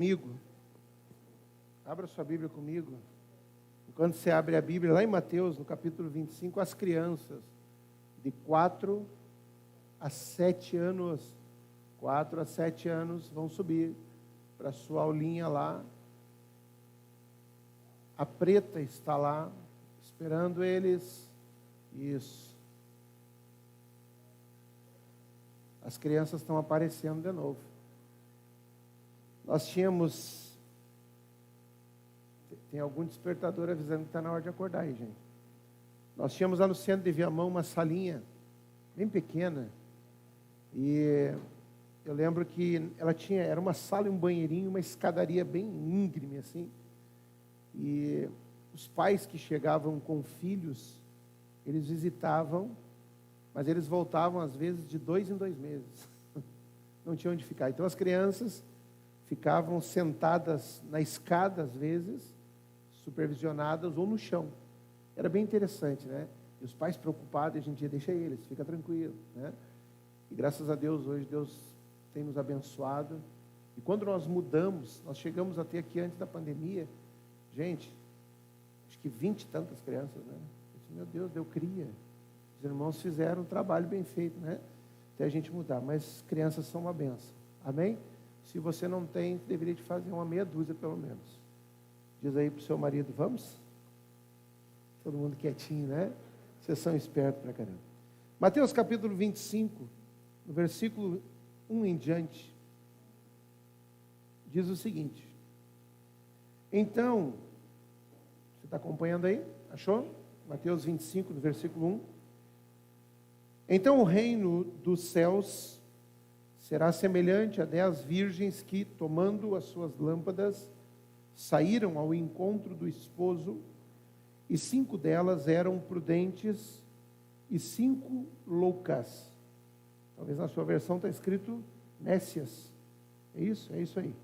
Comigo, abra sua Bíblia comigo. Enquanto você abre a Bíblia, lá em Mateus, no capítulo 25, as crianças de 4 a 7 anos, 4 a 7 anos, vão subir para a sua aulinha lá. A Preta está lá, esperando eles. Isso. As crianças estão aparecendo de novo. Nós tínhamos... Tem algum despertador avisando que está na hora de acordar aí, gente. Nós tínhamos lá no centro de Viamão uma salinha bem pequena. E eu lembro que ela tinha... Era uma sala e um banheirinho, uma escadaria bem íngreme, assim. E os pais que chegavam com filhos, eles visitavam, mas eles voltavam às vezes de 2 em 2 meses. Não tinham onde ficar. Então as crianças ficavam sentadas na escada, às vezes, supervisionadas, ou no chão. Era bem interessante, né? E os pais preocupados, a gente dizia, deixa eles, fica tranquilo, né? E graças a Deus, hoje Deus tem nos abençoado. E quando nós mudamos, nós chegamos a ter aqui antes da pandemia, gente, acho que 20 e tantas crianças, né? Eu disse, meu Deus, eu cria. Os irmãos fizeram um trabalho bem feito, né? Até a gente mudar, mas crianças são uma benção. Amém? Se você não tem, deveria te fazer uma meia dúzia pelo menos. Diz aí para o seu marido, vamos? Todo mundo quietinho, né? Vocês são espertos pra caramba. Mateus capítulo 25, no versículo 1 em diante, diz o seguinte. Então, você está acompanhando aí? Achou? Mateus 25, no versículo 1. Então o reino dos céus será semelhante a 10 virgens que, tomando as suas lâmpadas, saíram ao encontro do esposo, e 5 delas eram prudentes e 5 loucas. Talvez na sua versão está escrito nécias. É isso aí.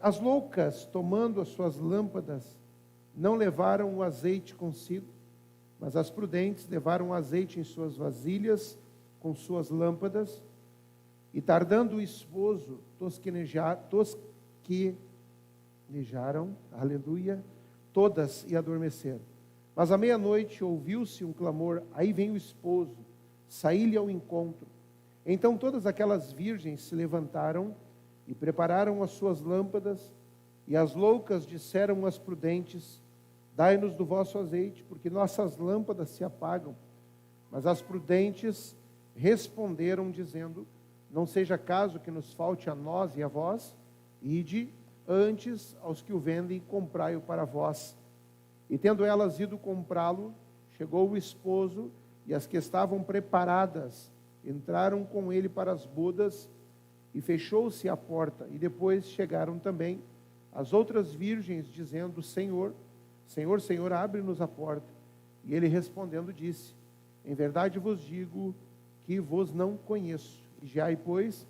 As loucas, tomando as suas lâmpadas, não levaram o azeite consigo, mas as prudentes levaram o azeite em suas vasilhas com suas lâmpadas. E tardando o esposo, tosquenejaram, aleluia, todas e adormeceram. Mas à meia-noite ouviu-se um clamor, aí vem o esposo, saí-lhe ao encontro. Então todas aquelas virgens se levantaram e prepararam as suas lâmpadas, e as loucas disseram às prudentes, dai-nos do vosso azeite, porque nossas lâmpadas se apagam. Mas as prudentes responderam, dizendo, não seja caso que nos falte a nós e a vós, ide antes aos que o vendem, comprai-o para vós. E tendo elas ido comprá-lo, chegou o esposo, e as que estavam preparadas entraram com ele para as bodas, e fechou-se a porta. E depois chegaram também as outras virgens, dizendo, Senhor, Senhor, Senhor, abre-nos a porta. E ele respondendo disse, em verdade vos digo que vos não conheço. Vigiai, pois,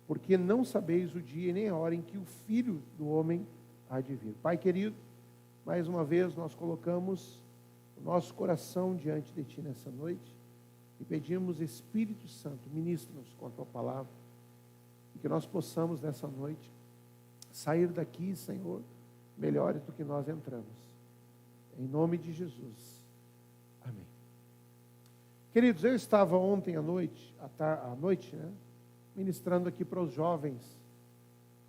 porque não sabeis o dia nem a hora em que o Filho do Homem há de vir. Pai querido, mais uma vez nós colocamos o nosso coração diante de Ti nessa noite e pedimos, Espírito Santo, ministra-nos com a Tua palavra e que nós possamos nessa noite sair daqui, Senhor, melhores do que nós entramos. Em nome de Jesus. Amém. Queridos, eu estava ontem à noite, né, ministrando aqui para os jovens.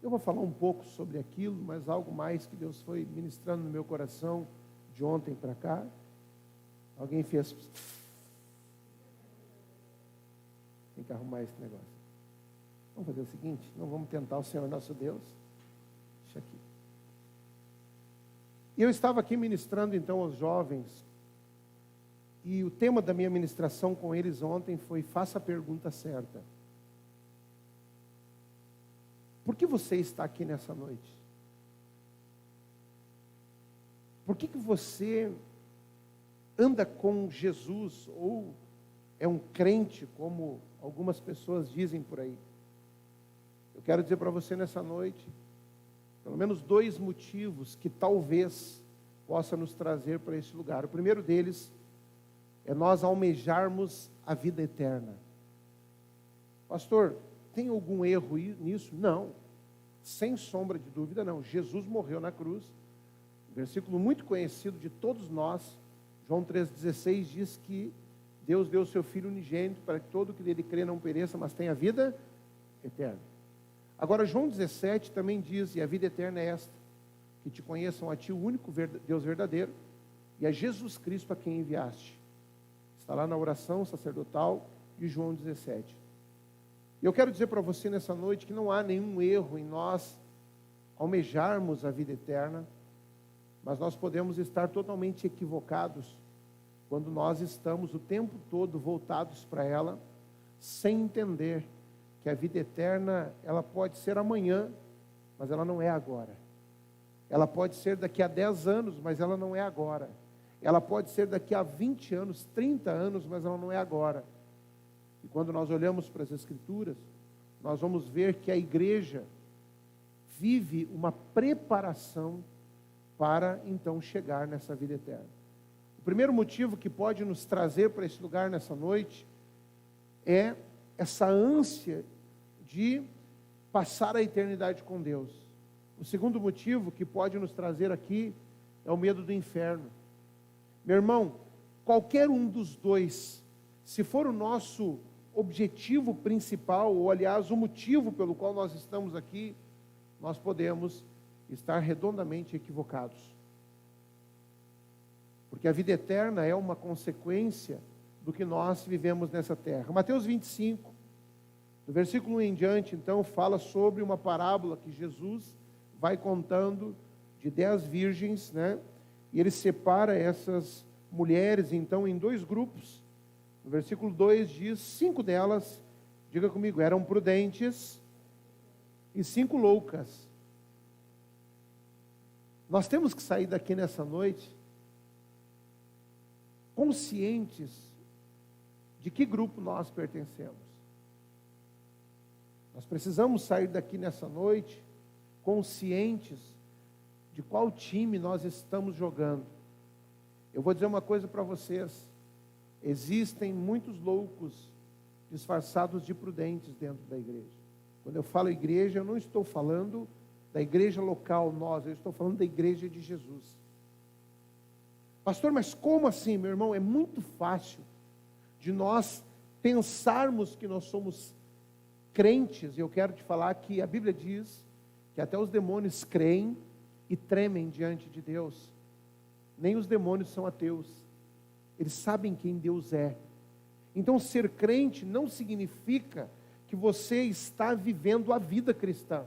Eu vou falar um pouco sobre aquilo, mas algo mais que Deus foi ministrando no meu coração de ontem para cá. Alguém fez... Tem que arrumar esse negócio. Vamos fazer o seguinte, não vamos tentar o Senhor nosso Deus. Deixa aqui. E eu estava aqui ministrando então aos jovens, e o tema da minha ministração com eles ontem foi, faça a pergunta certa. Por que você está aqui nessa noite? Por que você anda com Jesus, ou é um crente, como algumas pessoas dizem por aí? Eu quero dizer para você nessa noite, pelo menos 2 motivos que talvez possa nos trazer para esse lugar. O primeiro deles é nós almejarmos a vida eterna. Pastor, tem algum erro nisso? Não. sem sombra de dúvida, não. Jesus morreu na cruz. Um versículo muito conhecido de todos nós. João 3,16 diz que Deus deu o seu Filho unigênito para que todo que nele crê não pereça, mas tenha vida eterna. Agora, João 17 também diz, e a vida eterna é esta, que te conheçam a ti, o único Deus verdadeiro, e a Jesus Cristo a quem enviaste. Está lá na oração sacerdotal de João 17. E eu quero dizer para você nessa noite que não há nenhum erro em nós almejarmos a vida eterna, mas nós podemos estar totalmente equivocados quando nós estamos o tempo todo voltados para ela, sem entender que a vida eterna, ela pode ser amanhã, mas ela não é agora. Ela pode ser daqui a 10 anos, mas ela não é agora. Ela pode ser daqui a 20 anos, 30 anos, mas ela não é agora. E quando nós olhamos para as Escrituras, nós vamos ver que a igreja vive uma preparação para então chegar nessa vida eterna. O primeiro motivo que pode nos trazer para esse lugar nessa noite é essa ânsia de passar a eternidade com Deus. O segundo motivo que pode nos trazer aqui é o medo do inferno. Meu irmão, qualquer um dos dois, se for o nosso objetivo principal, ou aliás, o motivo pelo qual nós estamos aqui, nós podemos estar redondamente equivocados. Porque a vida eterna é uma consequência do que nós vivemos nessa terra. Mateus 25, do versículo 1 em diante, então, fala sobre uma parábola que Jesus vai contando de 10 virgens, né? E ele separa essas mulheres, então, em 2 grupos. No versículo 2 diz, 5 delas, diga comigo, eram prudentes e 5 loucas. Nós temos que sair daqui nessa noite conscientes de que grupo nós pertencemos. Nós precisamos sair daqui nessa noite conscientes de qual time nós estamos jogando. Eu vou dizer uma coisa para vocês. Existem muitos loucos disfarçados de prudentes dentro da igreja. Quando eu falo igreja, eu não estou falando da igreja local, eu estou falando da igreja de Jesus. Pastor, mas como assim, meu irmão? É muito fácil de nós pensarmos que nós somos crentes, e eu quero te falar que a Bíblia diz que até os demônios creem e tremem diante de Deus. Nem os demônios são ateus. Eles sabem quem Deus é. Então, ser crente não significa que você está vivendo a vida cristã.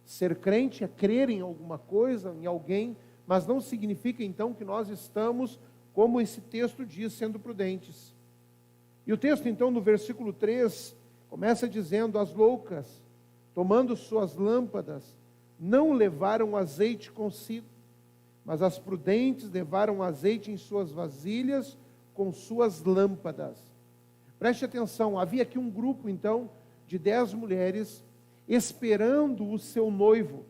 Ser crente é crer em alguma coisa, em alguém, mas não significa então que nós estamos, como esse texto diz, sendo prudentes. E o texto então no versículo 3, começa dizendo, as loucas, tomando suas lâmpadas, não levaram azeite consigo, mas as prudentes levaram azeite em suas vasilhas com suas lâmpadas. Preste atenção, havia aqui um grupo então de 10 mulheres esperando o seu noivo.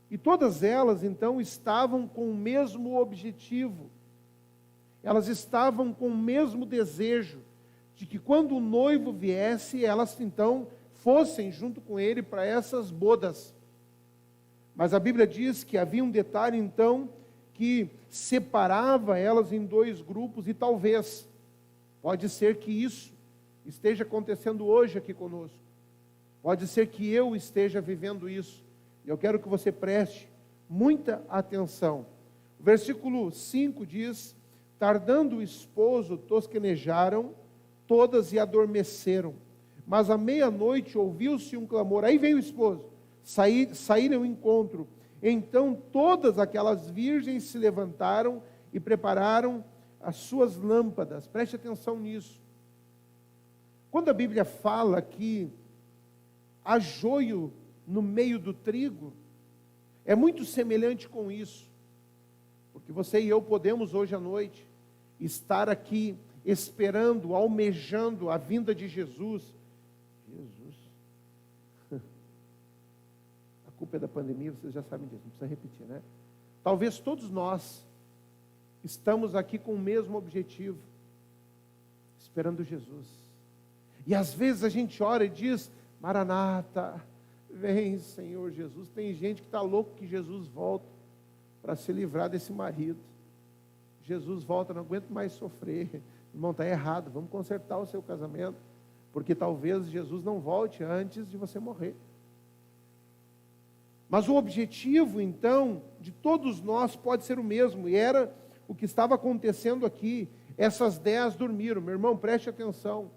E todas elas, então, estavam com o mesmo objetivo. Elas estavam com o mesmo desejo de que quando o noivo viesse, elas, então, fossem junto com ele para essas bodas. Mas a Bíblia diz que havia um detalhe, então, que separava elas em 2 grupos, e talvez, pode ser que isso esteja acontecendo hoje aqui conosco. Pode ser que eu esteja vivendo isso. E eu quero que você preste muita atenção. O versículo 5 diz, tardando o esposo, tosquenejaram todas e adormeceram. Mas à meia-noite ouviu-se um clamor. Aí veio o esposo, saíram ao encontro. Então todas aquelas virgens se levantaram e prepararam as suas lâmpadas. Preste atenção nisso. Quando a Bíblia fala que há joio no meio do trigo, é muito semelhante com isso, porque você e eu podemos hoje à noite estar aqui esperando, almejando a vinda de Jesus. A culpa é da pandemia, vocês já sabem disso, não precisa repetir, né? Talvez todos nós estamos aqui com o mesmo objetivo, esperando Jesus. E às vezes a gente ora e diz, Maranata, Vem, Senhor Jesus. Tem gente que está louco que Jesus volta para se livrar desse marido. Jesus volta, não aguento mais sofrer. Irmão, está errado, vamos consertar o seu casamento, porque talvez Jesus não volte antes de você morrer. Mas o objetivo, então, de todos nós pode ser o mesmo, e era o que estava acontecendo aqui. Essas 10 dormiram. Meu irmão, preste atenção.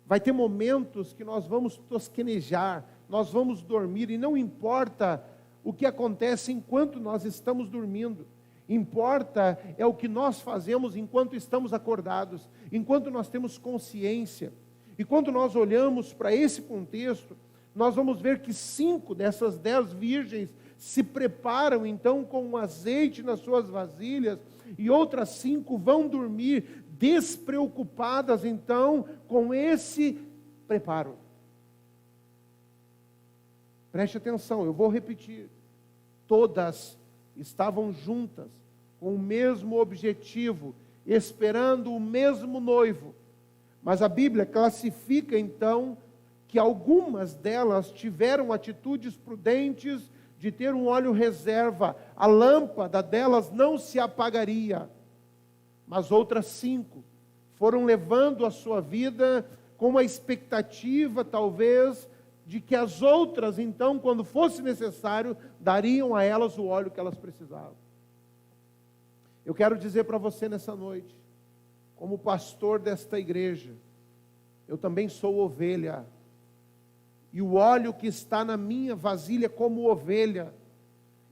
Vai ter momentos que nós vamos tosquenejar, nós vamos dormir, e não importa o que acontece enquanto nós estamos dormindo. Importa é o que nós fazemos enquanto estamos acordados, enquanto nós temos consciência. E quando nós olhamos para esse contexto, nós vamos ver que 5 dessas 10 virgens se preparam então com um azeite nas suas vasilhas, e outras 5 vão dormir despreocupadas então com esse preparo. Preste atenção, eu vou repetir. Todas estavam juntas, com o mesmo objetivo, esperando o mesmo noivo. Mas a Bíblia classifica então que algumas delas tiveram atitudes prudentes de ter um óleo reserva. A lâmpada delas não se apagaria. Mas outras 5 foram levando a sua vida com uma expectativa, talvez, de que as outras, então, quando fosse necessário, dariam a elas o óleo que elas precisavam. Eu quero dizer para você nessa noite, como pastor desta igreja, eu também sou ovelha, e o óleo que está na minha vasilha como ovelha,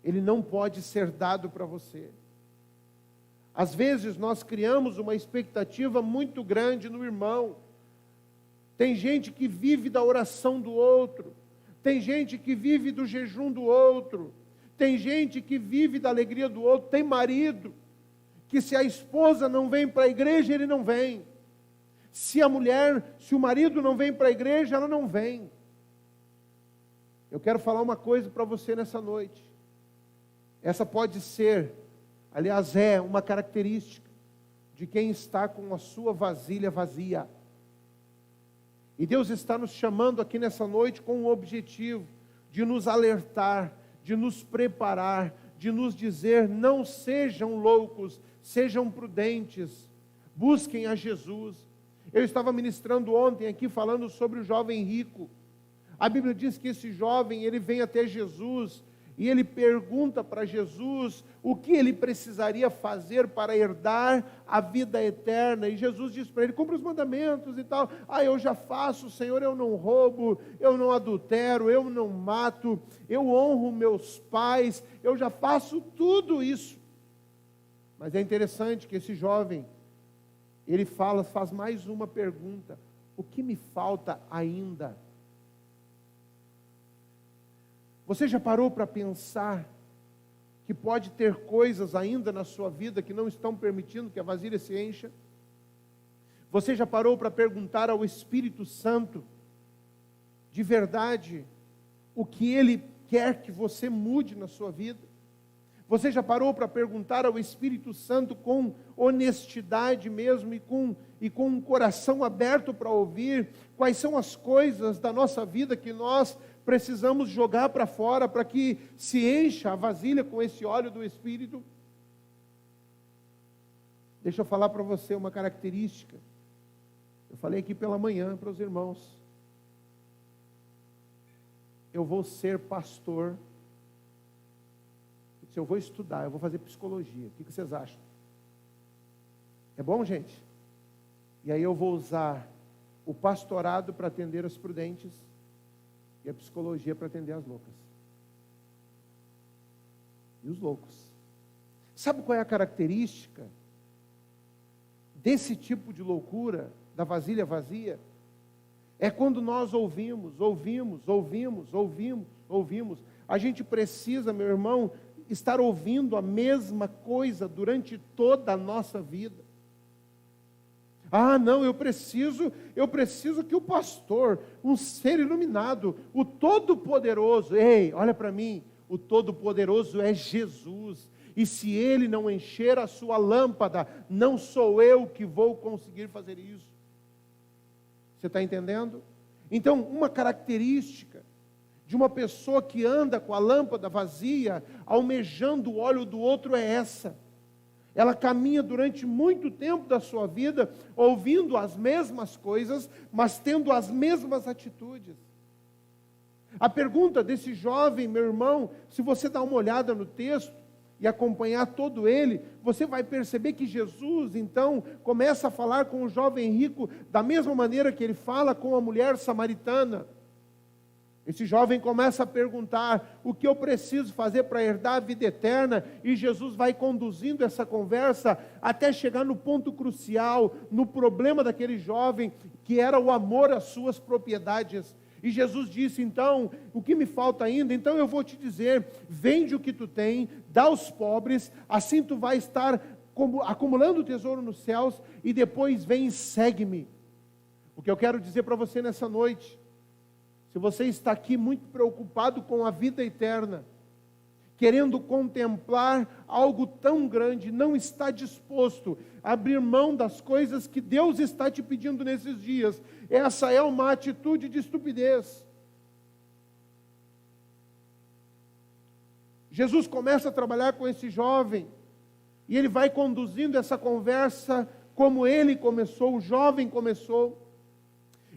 ele não pode ser dado para você. Às vezes nós criamos uma expectativa muito grande no irmão. Tem gente que vive da oração do outro, tem gente que vive do jejum do outro, tem gente que vive da alegria do outro, tem marido que se a esposa não vem para a igreja, ele não vem. Se o marido não vem para a igreja, ela não vem. Eu quero falar uma coisa para você nessa noite. Essa pode ser, aliás, é uma característica de quem está com a sua vasilha vazia. E Deus está nos chamando aqui nessa noite com o objetivo de nos alertar, de nos preparar, de nos dizer: não sejam loucos, sejam prudentes, busquem a Jesus. Eu estava ministrando ontem aqui falando sobre o jovem rico. A Bíblia diz que esse jovem, ele vem até Jesus e ele pergunta para Jesus o que ele precisaria fazer para herdar a vida eterna. E Jesus diz para ele: cumpra os mandamentos e tal. Eu já faço, Senhor, eu não roubo, eu não adultero, eu não mato, eu honro meus pais, eu já faço tudo isso. Mas é interessante que esse jovem, ele faz mais uma pergunta: o que me falta ainda? Você já parou para pensar que pode ter coisas ainda na sua vida que não estão permitindo que a vasilha se encha? Você já parou para perguntar ao Espírito Santo, de verdade, o que Ele quer que você mude na sua vida? Você já parou para perguntar ao Espírito Santo com honestidade mesmo e com um coração aberto para ouvir quais são as coisas da nossa vida que nós precisamos jogar para fora para que se encha a vasilha com esse óleo do Espírito? Deixa eu falar para você uma característica. Eu falei aqui pela manhã para os irmãos. Eu vou ser pastor. Eu vou estudar, eu vou fazer psicologia. O que vocês acham? É bom, gente? E aí eu vou usar o pastorado para atender as prudentes e a psicologia para atender as loucas. E os loucos. Sabe qual é a característica desse tipo de loucura, da vasilha vazia? É quando nós ouvimos. A gente precisa, meu irmão, estar ouvindo a mesma coisa durante toda a nossa vida. Não, eu preciso que o pastor, um ser iluminado, o Todo-Poderoso, olha para mim, o Todo-Poderoso é Jesus, e se Ele não encher a sua lâmpada, não sou eu que vou conseguir fazer isso. Você está entendendo? Então, uma característica de uma pessoa que anda com a lâmpada vazia, almejando o óleo do outro é essa. Ela caminha durante muito tempo da sua vida, ouvindo as mesmas coisas, mas tendo as mesmas atitudes. A pergunta desse jovem, meu irmão, se você dá uma olhada no texto e acompanhar todo ele, você vai perceber que Jesus, então, começa a falar com o jovem rico da mesma maneira que ele fala com a mulher samaritana. Esse jovem começa a perguntar: o que eu preciso fazer para herdar a vida eterna? E Jesus vai conduzindo essa conversa até chegar no ponto crucial, no problema daquele jovem, que era o amor às suas propriedades. E Jesus disse: então, o que me falta ainda? Então eu vou te dizer, vende o que tu tem, dá aos pobres, assim tu vai estar acumulando tesouro nos céus, e depois vem e segue-me. O que eu quero dizer para você nessa noite: se você está aqui muito preocupado com a vida eterna, querendo contemplar algo tão grande, não está disposto a abrir mão das coisas que Deus está te pedindo nesses dias, essa é uma atitude de estupidez. Jesus começa a trabalhar com esse jovem, e ele vai conduzindo essa conversa como ele começou, o jovem começou,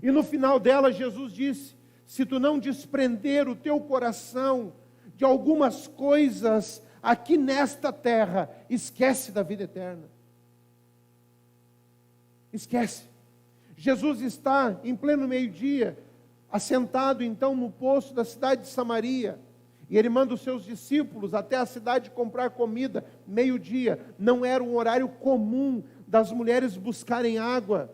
e no final dela Jesus disse: se tu não desprender o teu coração de algumas coisas aqui nesta terra, esquece da vida eterna. Esquece. Jesus está em pleno meio-dia, assentado então no poço da cidade de Samaria, e ele manda os seus discípulos até a cidade comprar comida, meio-dia. Não era um horário comum das mulheres buscarem água,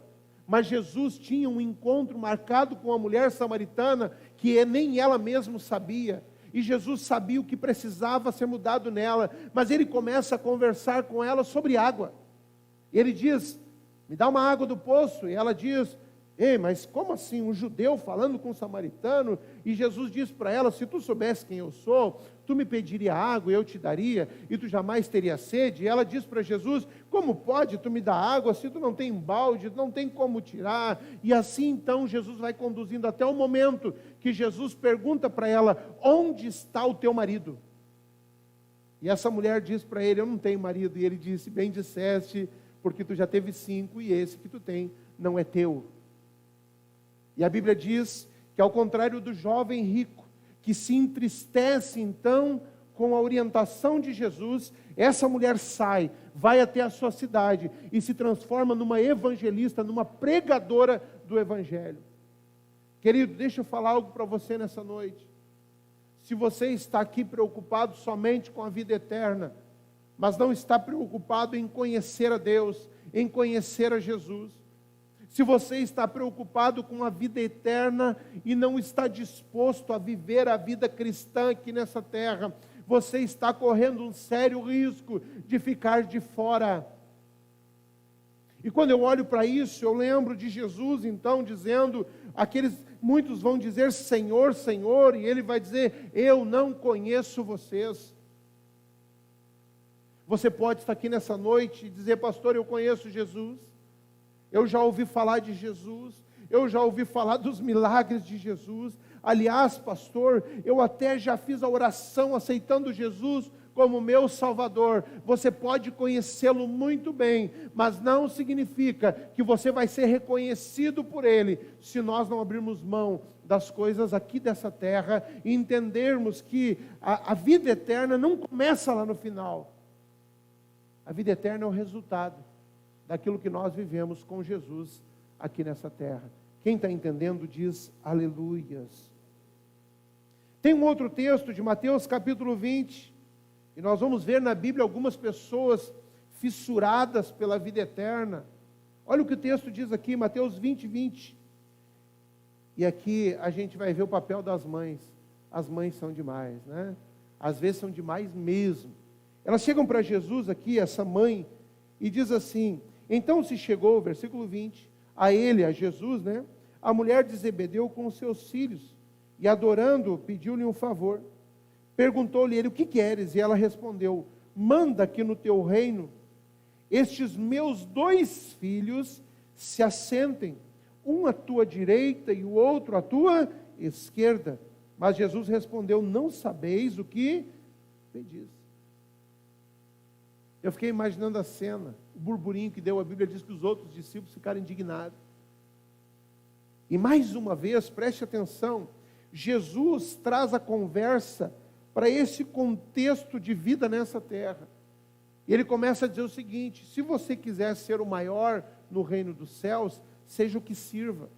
mas Jesus tinha um encontro marcado com a mulher samaritana, que nem ela mesma sabia, e Jesus sabia o que precisava ser mudado nela, mas ele começa a conversar com ela sobre água. Ele diz: me dá uma água do poço, e ela diz: ei, mas como assim, um judeu falando com um samaritano? E Jesus diz para ela: se tu soubesse quem eu sou, tu me pediria água e eu te daria, e tu jamais teria sede. E ela diz para Jesus: como pode tu me dar água se tu não tem balde, não tem como tirar? E assim então Jesus vai conduzindo até o momento que Jesus pergunta para ela: onde está o teu marido? E essa mulher diz para ele: eu não tenho marido. E ele disse: bem disseste, porque tu já teve 5 e esse que tu tem não é teu. E a Bíblia diz que, ao contrário do jovem rico, que se entristece então com a orientação de Jesus, essa mulher sai, vai até a sua cidade e se transforma numa evangelista, numa pregadora do Evangelho. Querido, deixa eu falar algo para você nessa noite. Se você está aqui preocupado somente com a vida eterna, mas não está preocupado em conhecer a Deus, em conhecer a Jesus, se você está preocupado com a vida eterna e não está disposto a viver a vida cristã aqui nessa terra, você está correndo um sério risco de ficar de fora. E quando eu olho para isso, eu lembro de Jesus então dizendo, muitos vão dizer Senhor, Senhor, e ele vai dizer: eu não conheço vocês. Você pode estar aqui nessa noite e dizer: pastor, eu conheço Jesus, eu já ouvi falar de Jesus, eu já ouvi falar dos milagres de Jesus. Aliás, pastor, eu até já fiz a oração aceitando Jesus como meu Salvador. Você pode conhecê-lo muito bem, mas não significa que você vai ser reconhecido por Ele, se nós não abrirmos mão das coisas aqui dessa terra e entendermos que a vida eterna não começa lá no final. A vida eterna é o resultado daquilo que nós vivemos com Jesus aqui nessa terra. Quem está entendendo diz aleluias. Tem um outro texto de Mateus capítulo 20, e nós vamos ver na Bíblia algumas pessoas fissuradas pela vida eterna. Olha o que o texto diz aqui, Mateus 20, 20. E aqui a gente vai ver o papel das mães. As mães são demais, né? Às vezes são demais mesmo. Elas chegam para Jesus aqui, essa mãe, e diz assim: então se chegou, versículo 20, a ele, a Jesus, né, a mulher de Zebedeu com os seus filhos, e adorando, pediu-lhe um favor. Perguntou-lhe ele: o que queres? E ela respondeu: manda que no teu reino estes meus 2 filhos se assentem, um à tua direita e o outro à tua esquerda. Mas Jesus respondeu: não sabeis o que pedis. Eu fiquei imaginando a cena, o burburinho que deu. A Bíblia diz que os outros discípulos ficaram indignados. E mais uma vez, preste atenção, Jesus traz a conversa para esse contexto de vida nessa terra. E ele começa a dizer o seguinte: se você quiser ser o maior no reino dos céus, seja o que sirva.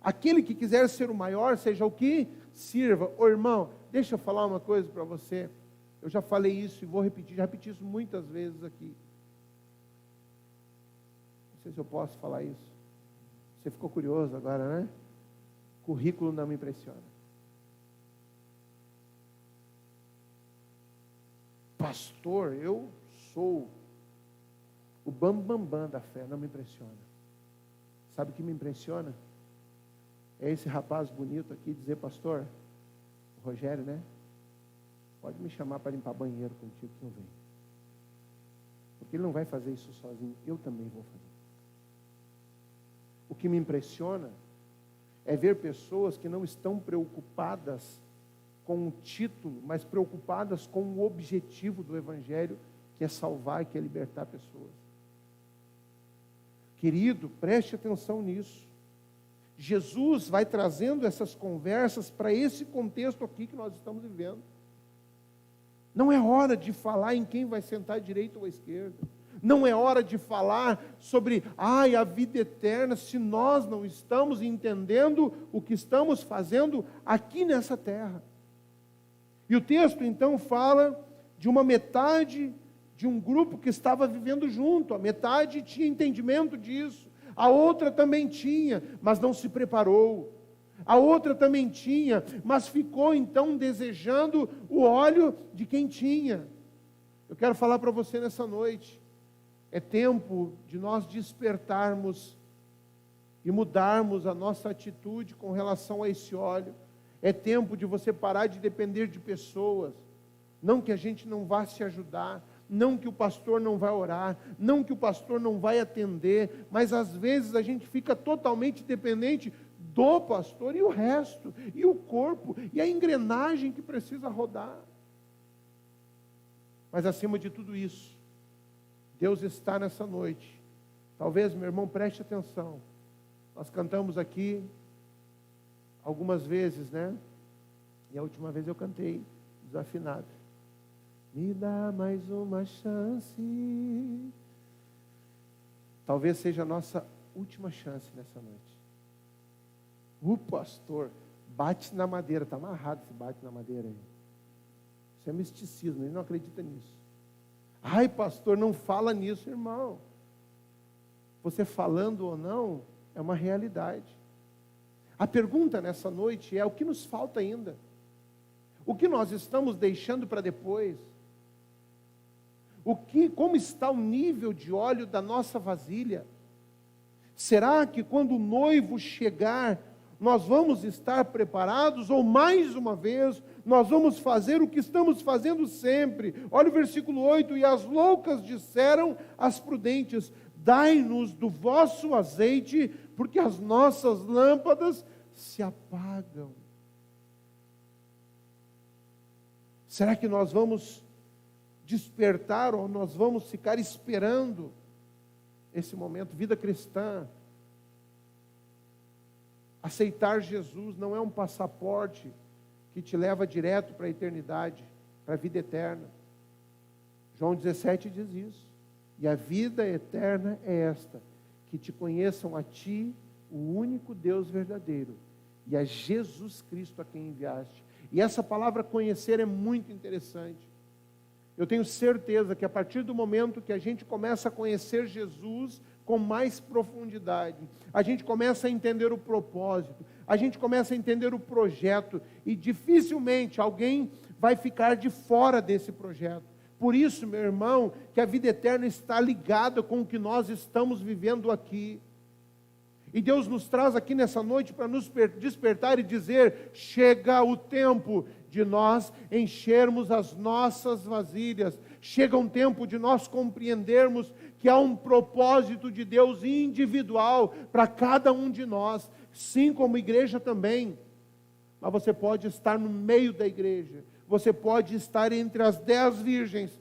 Aquele que quiser ser o maior, seja o que sirva. Ô irmão, deixa eu falar uma coisa para você. Eu já falei isso e vou repetir, já repeti isso muitas vezes aqui. Não sei se eu posso falar isso. Você ficou curioso agora, né? Currículo não me impressiona. Pastor, eu sou o bambambam da fé, não me impressiona. Sabe o que me impressiona? É esse rapaz bonito aqui dizer: pastor, o Rogério, né? Pode me chamar para limpar banheiro contigo que eu venho. Porque ele não vai fazer isso sozinho, eu também vou fazer. O que me impressiona é ver pessoas que não estão preocupadas com o título, mas preocupadas com o objetivo do Evangelho, que é salvar e que é libertar pessoas. Querido, preste atenção nisso. Jesus vai trazendo essas conversas para esse contexto aqui que nós estamos vivendo. Não é hora de falar em quem vai sentar à direita ou à esquerda. Não é hora de falar sobre a vida eterna, se nós não estamos entendendo o que estamos fazendo aqui nessa terra. E o texto então fala de uma metade de um grupo que estava vivendo junto. A metade tinha entendimento disso. A outra também tinha, mas não se preparou. A outra também tinha, mas ficou então desejando o óleo de quem tinha. Eu quero falar para você nessa noite. É tempo de nós despertarmos e mudarmos a nossa atitude com relação a esse óleo. É tempo de você parar de depender de pessoas. Não que a gente não vá se ajudar, não que o pastor não vai orar, não que o pastor não vai atender, mas às vezes a gente fica totalmente dependente do pastor e o resto, e o corpo, e a engrenagem que precisa rodar. Mas acima de tudo isso, Deus está nessa noite. Talvez, meu irmão, preste atenção. Nós cantamos aqui algumas vezes, né? E a última vez eu cantei desafinado. Me dá mais uma chance. Talvez seja a nossa última chance nessa noite. O pastor bate na madeira. Está amarrado esse bate na madeira aí. Isso é misticismo, ele não acredita nisso. Ai, pastor, não fala nisso, irmão. Você falando ou não, é uma realidade. A pergunta nessa noite é: o que nos falta ainda? O que nós estamos deixando para depois? Como está o nível de óleo da nossa vasilha? Será que quando o noivo chegar, nós vamos estar preparados? Ou mais uma vez, nós vamos fazer o que estamos fazendo sempre? Olha o versículo 8: e as loucas disseram às prudentes: dai-nos do vosso azeite, porque as nossas lâmpadas se apagam. Será que nós vamos despertar ou nós vamos ficar esperando esse momento? Vida cristã, aceitar Jesus não é um passaporte que te leva direto para a eternidade, para a vida eterna. João 17 diz isso. E a vida eterna é esta: que te conheçam a ti, o único Deus verdadeiro, e a Jesus Cristo a quem enviaste. E essa palavra conhecer é muito interessante. Eu tenho certeza que a partir do momento que a gente começa a conhecer Jesus com mais profundidade, a gente começa a entender o propósito, a gente começa a entender o projeto, e dificilmente alguém vai ficar de fora desse projeto. Por isso, meu irmão, que a vida eterna está ligada com o que nós estamos vivendo aqui. E Deus nos traz aqui nessa noite para nos despertar e dizer: chega o tempo de nós enchermos as nossas vasilhas. Chega um tempo de nós compreendermos que há um propósito de Deus individual para cada um de nós, sim, como igreja também. mas você pode estar no meio da igreja, você pode estar entre as 10 virgens,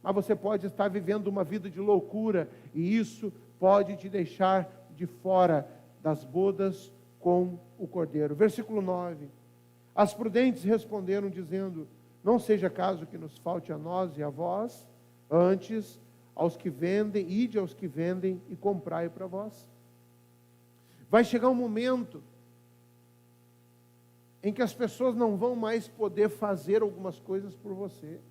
mas você pode estar vivendo uma vida de loucura, e isso pode te deixar de fora das bodas com o Cordeiro. Versículo 9. As prudentes responderam dizendo: não seja caso que nos falte a nós e a vós, antes aos que vendem, ide aos que vendem e comprai para vós. Vai chegar um momento em que as pessoas não vão mais poder fazer algumas coisas por você.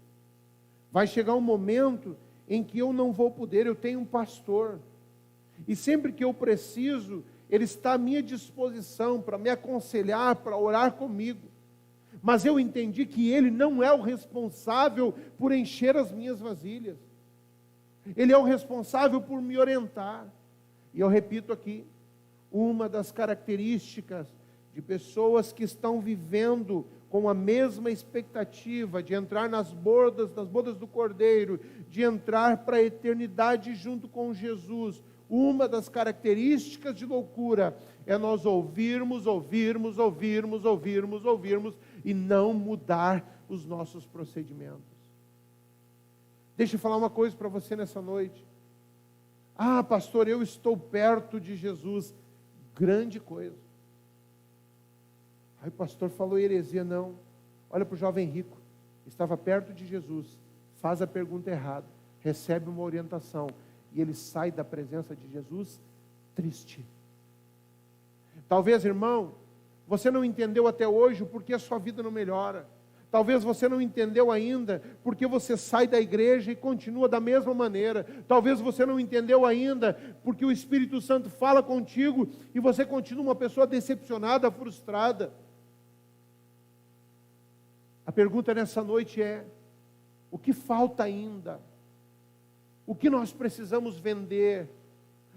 Vai chegar um momento em que eu não vou poder, eu tenho um pastor, e sempre que eu preciso, ele está à minha disposição para me aconselhar, para orar comigo, mas eu entendi que ele não é o responsável por encher as minhas vasilhas, ele é o responsável por me orientar. E eu repito aqui, uma das características de pessoas que estão vivendo com a mesma expectativa de entrar nas bodas do Cordeiro, de entrar para a eternidade junto com Jesus, uma das características de loucura é nós ouvirmos e não mudar os nossos procedimentos. Deixa eu falar uma coisa para você nessa noite. Ah, pastor, eu estou perto de Jesus. Grande coisa. Aí o pastor falou heresia. Não. Olha para o jovem rico. Estava perto de Jesus. Faz a pergunta errada. Recebe uma orientação. E ele sai da presença de Jesus triste. Talvez, irmão, você não entendeu até hoje o porquê a sua vida não melhora. Talvez você não entendeu ainda porque você sai da igreja e continua da mesma maneira. Talvez você não entendeu ainda porque o Espírito Santo fala contigo e você continua uma pessoa decepcionada, frustrada. A pergunta nessa noite é: o que falta ainda? O que nós precisamos vender?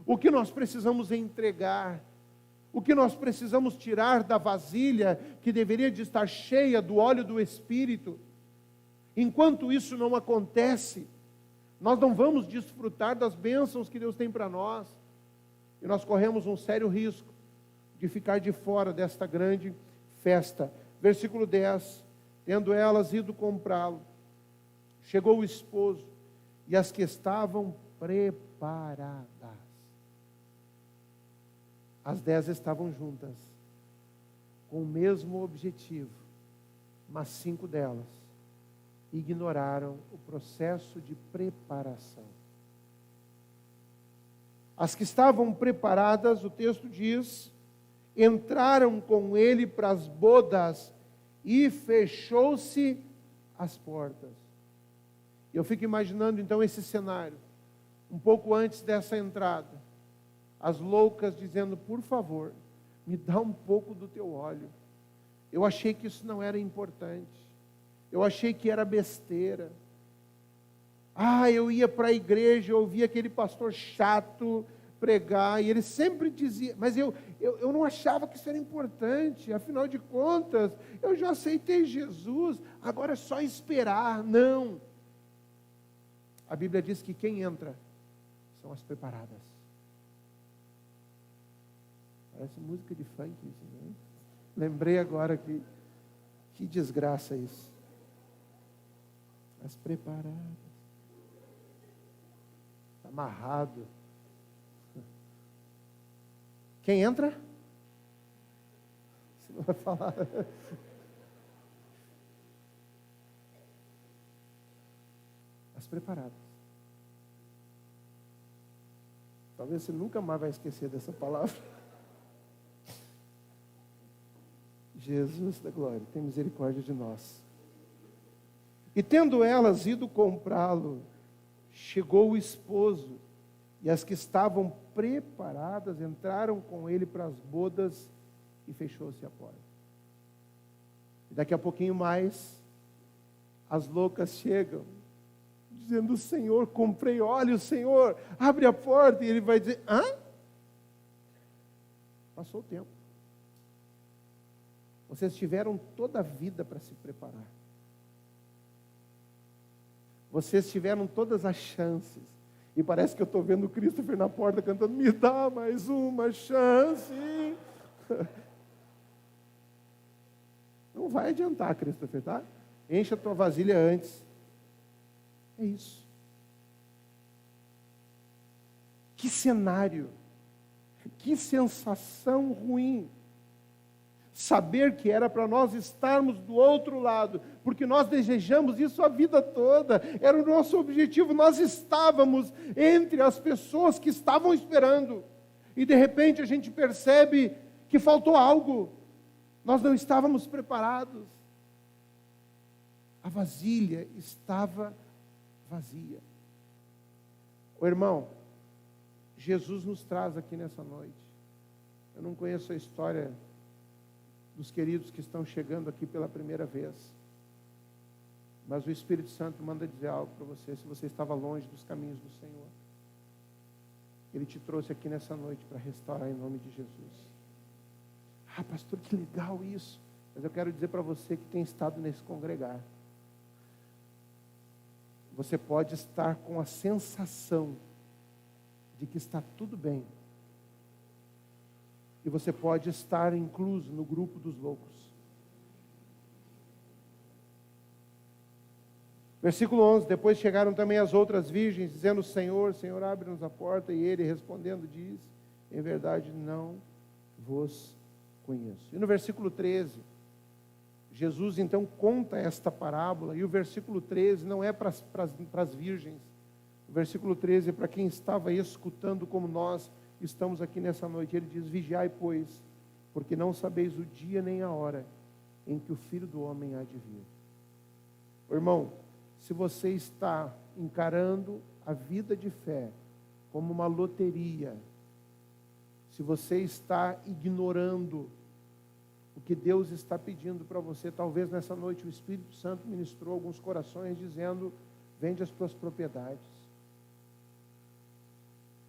O que nós precisamos entregar? O que nós precisamos tirar da vasilha que deveria de estar cheia do óleo do Espírito? Enquanto isso não acontece, nós não vamos desfrutar das bênçãos que Deus tem para nós. E nós corremos um sério risco de ficar de fora desta grande festa. Versículo 10. Tendo elas ido comprá-lo, chegou o esposo e as que estavam preparadas. As 10 estavam juntas, com o mesmo objetivo, mas 5 delas ignoraram o processo de preparação. As que estavam preparadas, o texto diz, entraram com ele para as bodas e fechou-se as portas. Eu fico imaginando então esse cenário, um pouco antes dessa entrada. As loucas dizendo: por favor, me dá um pouco do teu óleo. Eu achei que isso não era importante. Eu achei que era besteira. Eu ia para a igreja, eu ouvia aquele pastor chato pregar, e ele sempre dizia, mas eu não achava que isso era importante. Afinal de contas, eu já aceitei Jesus, agora é só esperar. Não. A Bíblia diz que quem entra são as preparadas. Parece música de funk isso, né? Lembrei agora que desgraça isso. As preparadas. Está amarrado. Quem entra? Você não vai falar. As preparadas. Talvez você nunca mais vai esquecer dessa palavra. Jesus da glória, tem misericórdia de nós. E tendo elas ido comprá-lo, chegou o esposo, e as que estavam preparadas entraram com ele para as bodas e fechou-se a porta. E daqui a pouquinho mais, as loucas chegam, dizendo: Senhor, comprei óleo, Senhor, abre a porta. E ele vai dizer: hã? Passou o tempo. Vocês tiveram toda a vida para se preparar. Vocês tiveram todas as chances. E parece que eu estou vendo o Christopher na porta cantando: me dá mais uma chance. vai adiantar, Christopher, tá? Enche a tua vasilha antes. É isso. Que cenário, que sensação ruim. Saber que era para nós estarmos do outro lado, porque nós desejamos isso a vida toda, era o nosso objetivo, nós estávamos entre as pessoas que estavam esperando, e de repente a gente percebe que faltou algo, nós não estávamos preparados, a vasilha estava vazia. Ô irmão, Jesus nos traz aqui nessa noite. Eu não conheço a história dos queridos que estão chegando aqui pela primeira vez, mas o Espírito Santo manda dizer algo para você, se você estava longe dos caminhos do Senhor. Ele te trouxe aqui nessa noite para restaurar em nome de Jesus. Ah, pastor, que legal isso. Mas eu quero dizer para você que tem estado nesse congregar. Você pode estar com a sensação de que está tudo bem. E você pode estar incluso no grupo dos loucos. Versículo 11, depois chegaram também as outras virgens, dizendo, Senhor, Senhor, abre-nos a porta. E ele respondendo diz, em verdade não vos conheço. E no versículo 13, Jesus então conta esta parábola, e o versículo 13 não é para as virgens, o versículo 13 é para quem estava escutando como nós estamos aqui nessa noite. Ele diz, vigiai, pois, porque não sabeis o dia nem a hora em que o Filho do Homem há de vir. Irmão, se você está encarando a vida de fé como uma loteria, se você está ignorando o que Deus está pedindo para você, talvez nessa noite o Espírito Santo ministrou alguns corações dizendo, vende as tuas propriedades.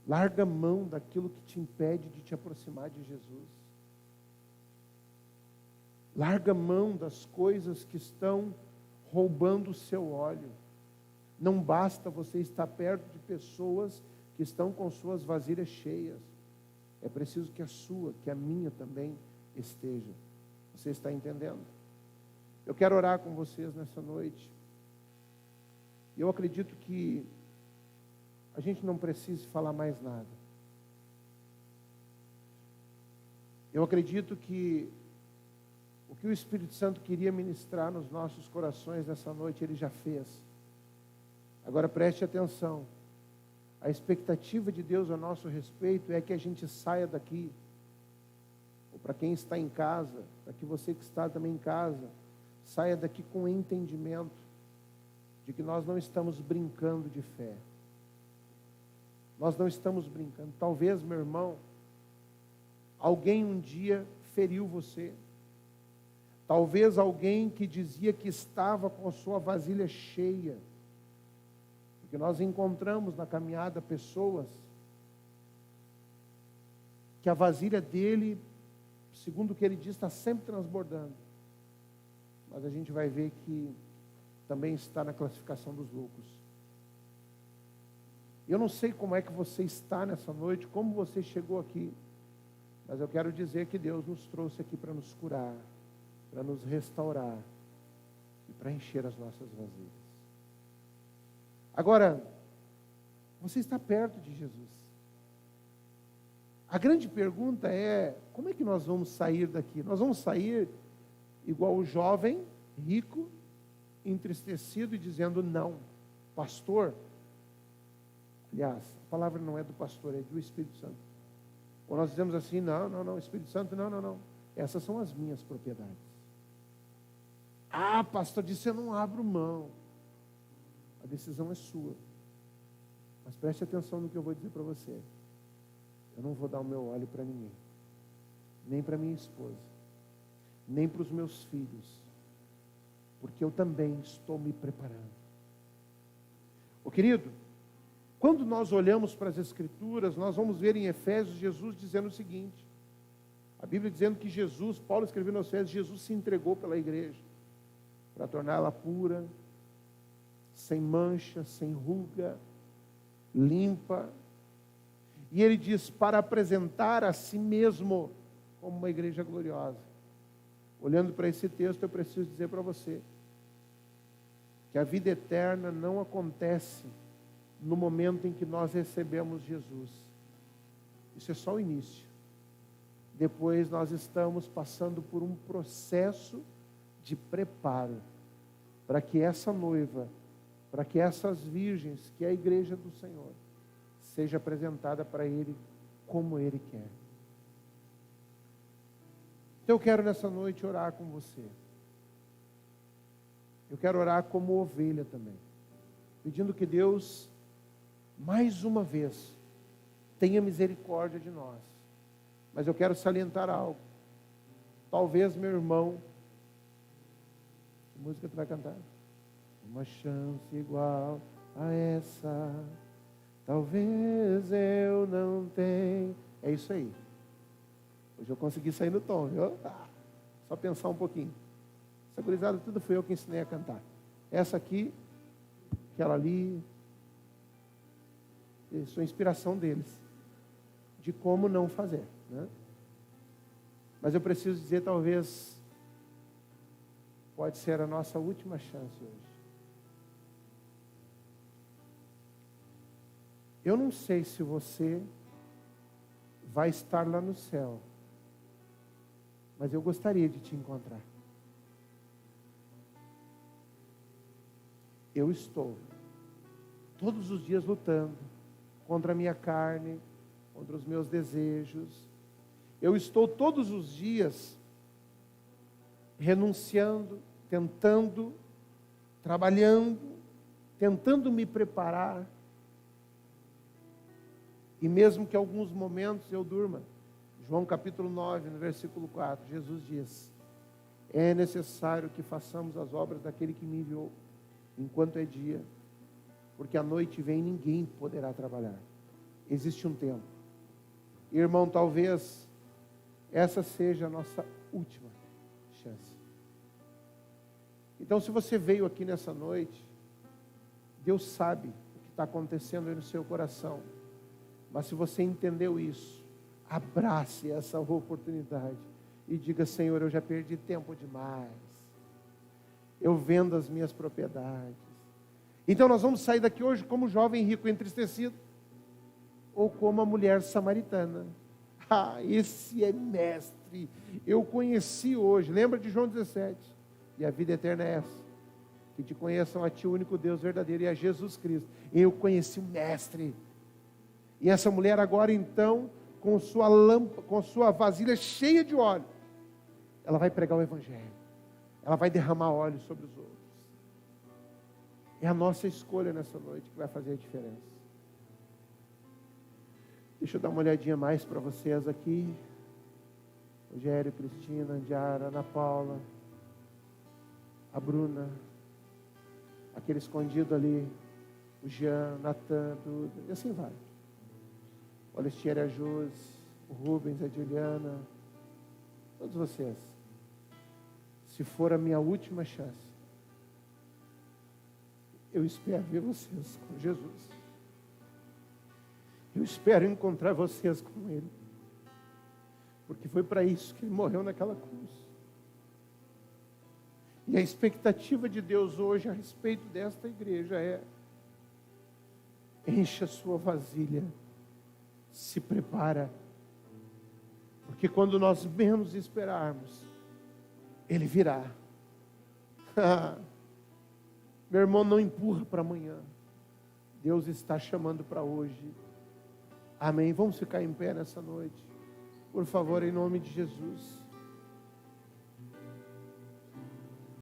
Larga a mão daquilo que te impede de te aproximar de Jesus. Larga a mão das coisas que estão roubando o seu óleo. Não basta você estar perto de pessoas que estão com suas vasilhas cheias. É preciso que a sua, que a minha também esteja. Você está entendendo? Eu quero orar com vocês nessa noite. Eu acredito que a gente não precisa falar mais nada. Eu acredito que o que o Espírito Santo queria ministrar nos nossos corações nessa noite, Ele já fez. Agora preste atenção. A expectativa de Deus a nosso respeito é que a gente saia daqui, ou para quem está em casa, para que você que está também em casa, saia daqui com o entendimento de que nós não estamos brincando de fé. Nós não estamos brincando. Talvez, meu irmão, alguém um dia feriu você. Talvez alguém que dizia que estava com a sua vasilha cheia. Porque nós encontramos na caminhada pessoas que a vasilha dele, segundo o que ele diz, está sempre transbordando. Mas a gente vai ver que também está na classificação dos loucos. Eu não sei como é que você está nessa noite, como você chegou aqui, mas eu quero dizer que Deus nos trouxe aqui para nos curar, para nos restaurar e para encher as nossas vasilhas. Agora, você está perto de Jesus. A grande pergunta é, como é que nós vamos sair daqui? Nós vamos sair igual o jovem, rico, entristecido e dizendo, não, pastor. Aliás, a palavra não é do pastor, é do Espírito Santo. Ou nós dizemos assim, não, Espírito Santo, não. Essas são as minhas propriedades. Ah, pastor, disse, eu não abro mão. A decisão é sua. Mas preste atenção no que eu vou dizer para você. Eu não vou dar o meu óleo para ninguém. Nem para minha esposa. Nem para os meus filhos. Porque eu também estou me preparando. Ô querido, quando nós olhamos para as Escrituras, nós vamos ver em Efésios Jesus dizendo o seguinte. A Bíblia dizendo que Jesus, Paulo escreveu nos Efésios, Jesus se entregou pela igreja para torná-la pura, sem mancha, sem ruga, limpa. E ele diz, para apresentar a si mesmo como uma igreja gloriosa. olhando para esse texto, eu preciso dizer para você que a vida eterna não acontece no momento em que nós recebemos Jesus. Isso é só o início. Depois nós estamos passando por um processo de preparo para que essa noiva, para que essas virgens, que é a igreja do Senhor, seja apresentada para Ele como Ele quer. Então eu quero nessa noite orar com você. Eu quero orar como ovelha também, pedindo que Deus, mais uma vez, tenha misericórdia de nós. Mas eu quero salientar algo. Talvez meu irmão, que música tu vai cantar? Uma chance igual a essa, talvez eu não tenha. É isso aí. Hoje eu consegui sair no tom, viu? Só pensar um pouquinho. Essa gurizada tudo foi eu que ensinei a cantar. Essa aqui, aquela ali, isso é a inspiração deles, de como não fazer, né? Mas eu preciso dizer, talvez, pode ser a nossa última chance hoje. Eu não sei se você vai estar lá no céu, mas eu gostaria de te encontrar. Eu estou todos os dias lutando contra a minha carne, contra os meus desejos. Eu estou todos os dias renunciando, tentando, trabalhando, tentando me preparar. E mesmo que alguns momentos eu durma, João capítulo 9, no versículo 4, Jesus diz: é necessário que façamos as obras daquele que me enviou, enquanto é dia, porque a noite vem e ninguém poderá trabalhar. Existe um tempo. Irmão, talvez essa seja a nossa última chance. Então, se você veio aqui nessa noite, Deus sabe o que está acontecendo aí no seu coração. Mas se você entendeu isso, abrace essa oportunidade e diga: Senhor, eu já perdi tempo demais. Eu vendo as minhas propriedades. Então nós vamos sair daqui hoje como o jovem rico entristecido, ou como a mulher samaritana. Esse é mestre. Eu conheci hoje. Lembra de João 17? E a vida eterna é essa: que te conheçam a ti, o único Deus verdadeiro, e a Jesus Cristo. Eu conheci o mestre. E essa mulher agora então, com sua lâmpada, com sua vasilha cheia de óleo, ela vai pregar o evangelho. Ela vai derramar óleo sobre os outros. É a nossa escolha nessa noite que vai fazer a diferença. Deixa eu dar uma olhadinha mais para vocês aqui. Rogério, Cristina, Andiara, Ana Paula, a Bruna, aquele escondido ali, o Jean, Natan, Duda, e assim vai. O Alestier, a Jus, o Rubens, a Juliana, todos vocês. Se for a minha última chance, eu espero ver vocês com Jesus. Eu espero encontrar vocês com Ele. Porque foi para isso que Ele morreu naquela cruz. E a expectativa de Deus hoje a respeito desta igreja é: encha a sua vasilha, se prepara, porque quando nós menos esperarmos, Ele virá. Meu irmão, não empurra para amanhã. Deus está chamando para hoje. Amém? Vamos ficar em pé nessa noite. Por favor, em nome de Jesus.